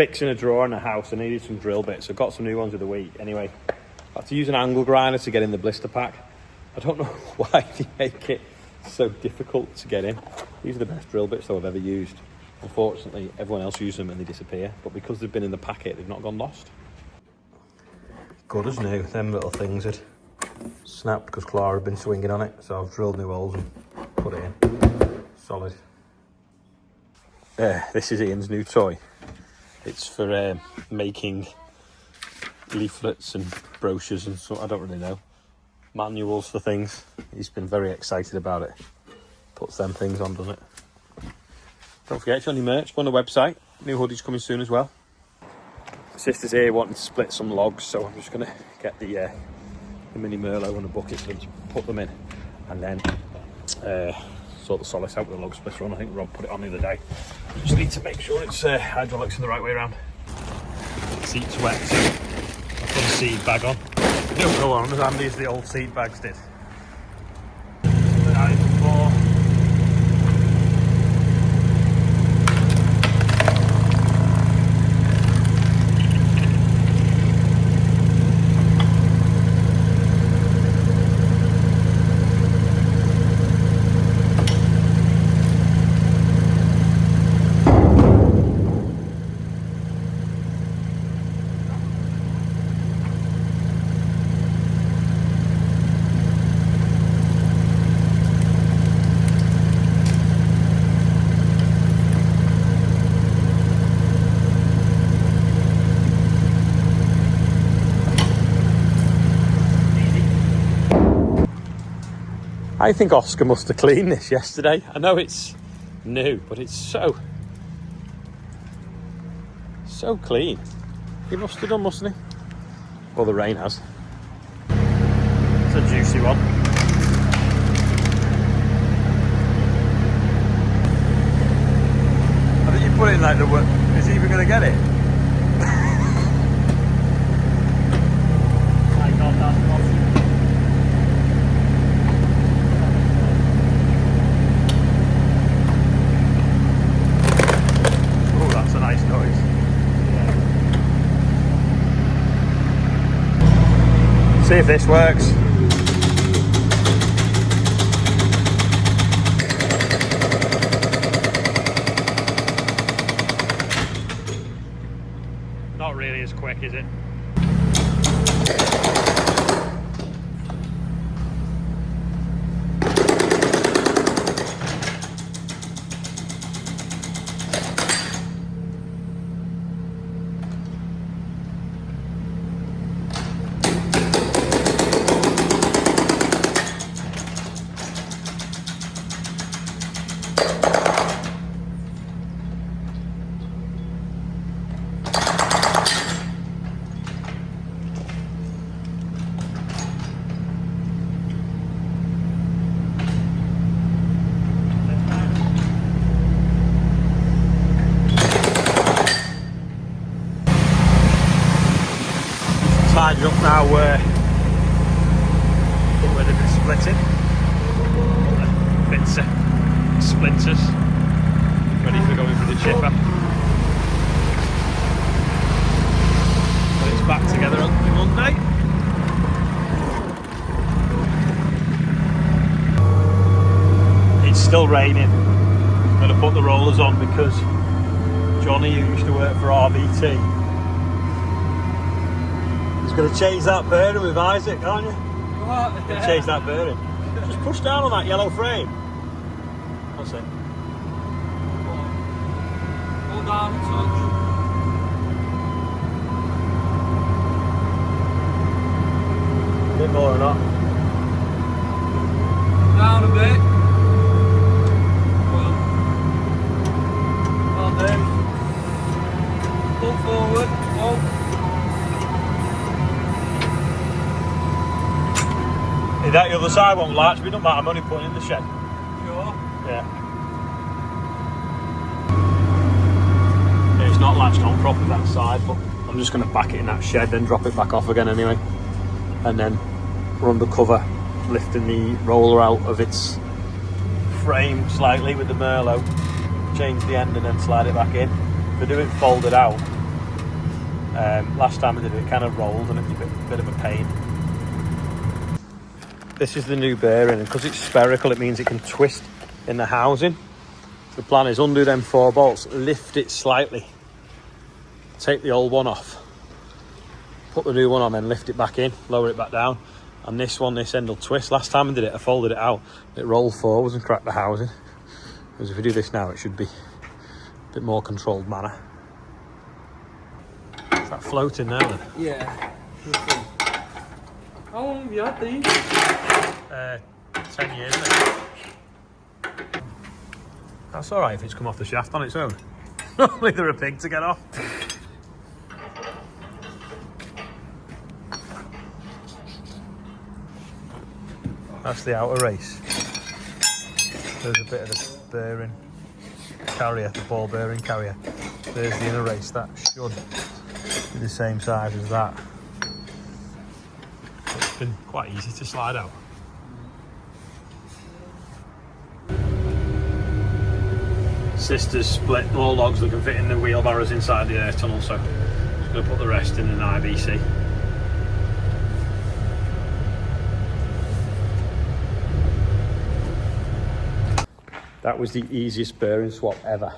fixing a drawer in the house. I needed some drill bits. I got some new ones of the week. Anyway, I had to use an angle grinder to get in the blister pack. I don't know why they make it so difficult to get in. These are the best drill bits though I've ever used. Unfortunately, everyone else uses them and they disappear. But because they've been in the packet, they've not gone lost. Good as new. Them little things had snapped because Clara had been swinging on it. So I've drilled new holes and put it in. Solid. This is Ian's new toy. It's for making leaflets and brochures and so I don't really know. Manuals for things. He's been very excited about it. Puts them things on, doesn't it? Don't forget, it's on your merch. Go on the website. New hoodies coming soon as well. Sister's here wanting to split some logs, so I'm just going to get the mini Merlot and a bucket for them to put them in, and then sort the solace out with the log splitter on. I think Rob put it on the other day. Just need to make sure it's hydraulics in the right way around. Seat's wet, so I've put a seed bag on. They don't go on as handy as the old seed bags did. I think Oscar must have cleaned this yesterday. I know it's new, but it's so clean. He must have done, mustn't he? Well, the rain has. It's a juicy one. I think you put it in like the work. Is he even going to get it? My God, that's awesome. See if this works. Not really as quick, is it? Tied up now where they've been splitting. Bits of splinters ready for going through the chipper. But it's back together on Monday. It's still raining. I'm going to put the rollers on because Johnny, who used to work for RBT, he's going to change that bearing with Isaac, aren't you? What? Going to change that bearing. Just push down on that yellow frame. That's it. Hold down a touch. A bit more or not? Down a bit. Well done. Pull forward. Oh. That the other side won't latch, but it doesn't matter, I'm only putting it in the shed. Sure? Yeah. It's not latched on properly that side, but I'm just going to back it in that shed, then drop it back off again anyway. And then run the cover, lifting the roller out of its frame slightly with the Merlot, change the end and then slide it back in. If I do it folded out, Last time I did it, it kind of rolled and it was a bit of a pain. This is the new bearing, and because it's spherical, it means it can twist in the housing. The plan is undo them 4 bolts, lift it slightly, take the old one off, put the new one on, then lift it back in, lower it back down, and this end will twist. Last time I did it, I folded it out, it rolled forwards and cracked the housing. Whereas if we do this now, it should be a bit more controlled manner. Is that floating now then? Yeah. How long have you had these? 10 years now. That's alright if it's come off the shaft on its own. Only they're a pig to get off. That's the outer race. There's a bit of the bearing carrier, the ball bearing carrier. There's the inner race. That should be the same size as that. It's been quite easy to slide out. Sisters split more logs that can fit in the wheelbarrows inside the air tunnel, so I'm just going to put the rest in an IBC. That was the easiest bearing swap ever.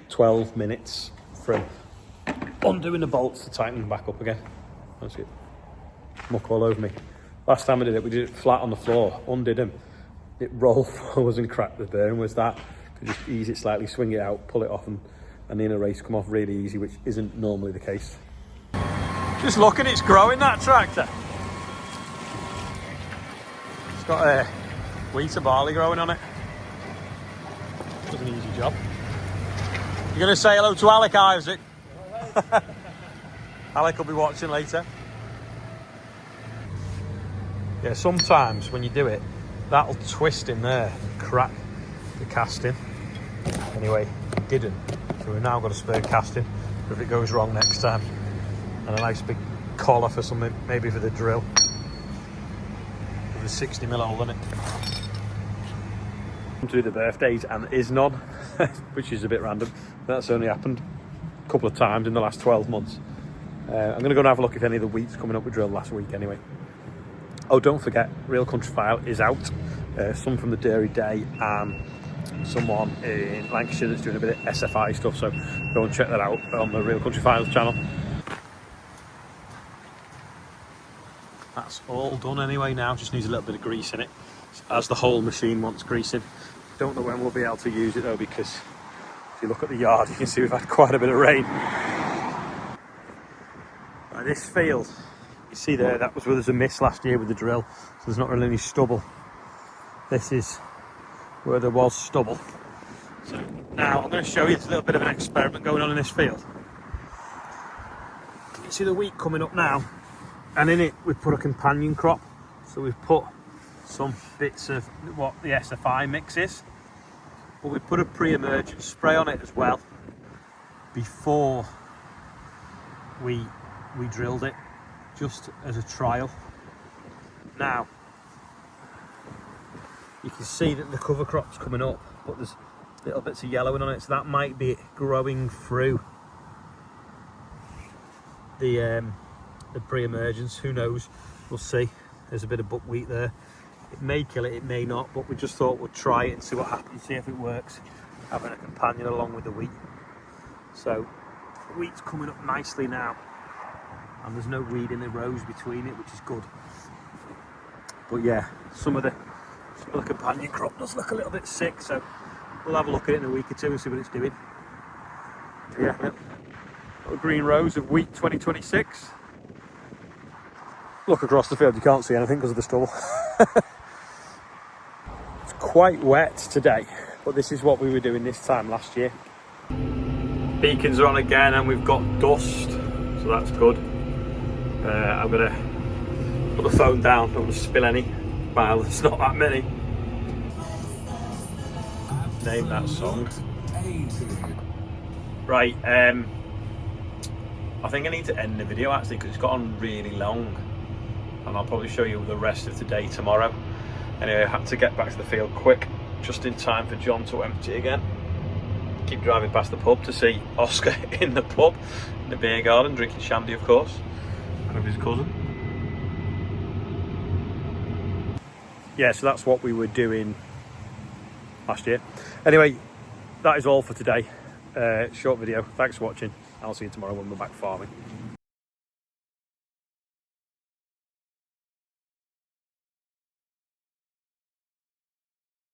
12 minutes from undoing the bolts to tighten them back up again. That's it. Muck all over me. Last time I did it, we did it flat on the floor, undid them. It rolled forwards and cracked the bearing. Was that? Could just ease it slightly, swing it out, pull it off, and the inner race come off really easy, which isn't normally the case. Just looking, it's growing, that tractor. It's got wheat or barley growing on it. It was an easy job. You're going to say hello to Alec, Isaac? Alec will be watching later. Yeah, sometimes when you do it, that'll twist in there and crack the casting. Anyway, it didn't. So we've now got a spare casting for if it goes wrong next time. And a nice big collar for something, maybe for the drill. With a 60mm hole in it. To do the birthdays and Isnod, which is a bit random. That's only happened a couple of times in the last 12 months. I'm going to go and have a look if any of the wheat's coming up. We drilled last week anyway. Oh, don't forget, Real Country File is out. Some from the Dairy Day and someone in Lancashire that's doing a bit of SFI stuff, so go and check that out on the Real Country Files channel. That's all done anyway now, just needs a little bit of grease in it, as the whole machine wants greasing. Don't know when we'll be able to use it though, because if you look at the yard you can see we've had quite a bit of rain. Right, this field, you see there, that was where there's a miss last year with the drill, so there's not really any stubble. This is where there was stubble. So now I'm going to show you, it's a little bit of an experiment going on in this field. You see the wheat coming up now, and in it we've put a companion crop. So we've put some bits of what the SFI mix is, but we've put a pre-emergent spray on it as well before we drilled it, just as a trial. Now you can see that the cover crop's coming up, but there's little bits of yellowing on it, so that might be it growing through the pre-emergence. Who knows, we'll see. There's a bit of buckwheat there. It may kill it, it may not, but we just thought we'd try it and see what happens, see if it works, having a companion along with the wheat. So the wheat's coming up nicely now, and there's no weed in the rows between it, which is good. But yeah, some of the companion crop does look a little bit sick, so we'll have a look at it in a week or two and see what it's doing. Yeah, little green rows of wheat 2026. Look across the field, you can't see anything because of the stubble. It's quite wet today, but this is what we were doing this time last year. Beacons are on again and we've got dust, so that's good. I'm going to put the phone down, don't want to spill any. Well, there's not that many. Name that song. Right, I think I need to end the video actually because it's got on really long, and I'll probably show you the rest of the day tomorrow. Anyway, I had to get back to the field quick, just in time for John to empty again. keep driving past the pub to see Oscar in the pub, in the beer garden, drinking shandy, of course, and with his cousin. Yeah, so that's what we were doing last year. Anyway, that is all for today. Short video. Thanks for watching. I'll see you tomorrow when we're back farming.